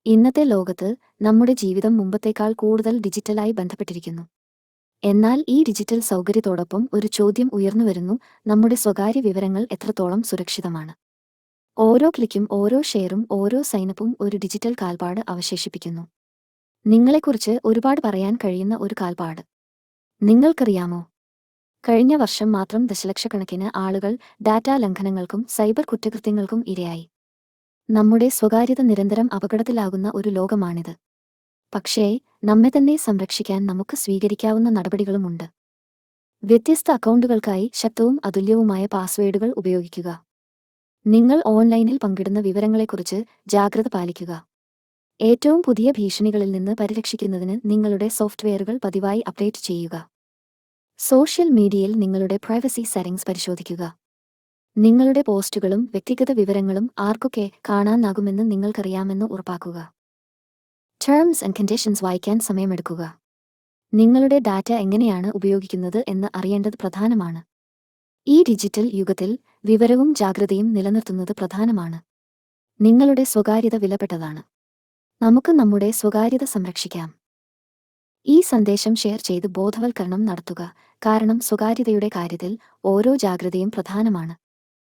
ഇന്നത്തെ ലോകത്ത് നമ്മുടെ ജീവിതം മുമ്പത്തേക്കാൾ കൂടുതൽ ഡിജിറ്റലായി ബന്ധപ്പെട്ടിരിക്കുന്നു. എന്നാൽ ഈ ഡിജിറ്റൽ സൗകര്യത്തോടൊപ്പം ഒരു ചോദ്യം ഉയർന്നുവരുന്നു: നമ്മുടെ സ്വകാര്യ വിവരങ്ങൾ എത്രത്തോളം സുരക്ഷിതമാണ്? ഓരോ ക്ലിക്കും, ഓരോ ഷെയറും, ഓരോ സൈനപ്പും ഒരു ഡിജിറ്റൽ കാൽപ്പാട് അവശേഷിപ്പിക്കുന്നു. നിങ്ങളെക്കുറിച്ച് ഒരുപാട് പറയാൻ കഴിയുന്ന ഒരു കാൽപ്പാട് നിങ്ങൾക്കറിയാമോ? കഴിഞ്ഞ വർഷം മാത്രം ദശലക്ഷക്കണക്കിന് ആളുകൾ ഡാറ്റാ ലംഘനങ്ങൾക്കും സൈബർ കുറ്റകൃത്യങ്ങൾക്കും ഇരയായി. നമ്മുടെ സ്വകാര്യത നിരന്തരം അപകടത്തിലാകുന്ന ഒരു ലോകമാണിത്. പക്ഷേ നമ്മെ തന്നെ സംരക്ഷിക്കാൻ നമുക്ക് സ്വീകരിക്കാവുന്ന നടപടികളുമുണ്ട്. വ്യത്യസ്ത അക്കൗണ്ടുകൾക്കായി ശക്തവും അതുല്യവുമായ പാസ്വേഡുകൾ ഉപയോഗിക്കുക. നിങ്ങൾ ഓൺലൈനിൽ പങ്കിടുന്ന വിവരങ്ങളെക്കുറിച്ച് ജാഗ്രത പാലിക്കുക. ഏറ്റവും പുതിയ ഭീഷണികളിൽ നിന്ന് പരിരക്ഷിക്കുന്നതിന് നിങ്ങളുടെ സോഫ്റ്റ്വെയറുകൾ പതിവായി അപ്ഡേറ്റ് ചെയ്യുക. സോഷ്യൽ മീഡിയയിൽ നിങ്ങളുടെ പ്രൈവസി സെറ്റിംഗ്സ് പരിശോധിക്കുക. നിങ്ങളുടെ പോസ്റ്റുകളും വ്യക്തിഗത വിവരങ്ങളും ആർക്കൊക്കെ കാണാനാകുമെന്ന് നിങ്ങൾക്കറിയാമെന്ന് ഉറപ്പാക്കുക. ടേംസ് ആൻഡ് കണ്ടീഷൻസ് വായിക്കാൻ സമയമെടുക്കുക. നിങ്ങളുടെ ഡാറ്റ എങ്ങനെയാണ് ഉപയോഗിക്കുന്നത് എന്ന് അറിയേണ്ടത് പ്രധാനമാണ്. ഈ ഡിജിറ്റൽ യുഗത്തിൽ വിവരവും ജാഗ്രതയും നിലനിർത്തുന്നത് പ്രധാനമാണ്. നിങ്ങളുടെ സ്വകാര്യത വിലപ്പെട്ടതാണ്. നമുക്ക് നമ്മുടെ സ്വകാര്യത സംരക്ഷിക്കാം. ഈ സന്ദേശം ഷെയർ ചെയ്ത് ബോധവൽക്കരണം നടത്തുക, കാരണം സ്വകാര്യതയുടെ കാര്യത്തിൽ ഓരോ ജാഗ്രതയും പ്രധാനമാണ്.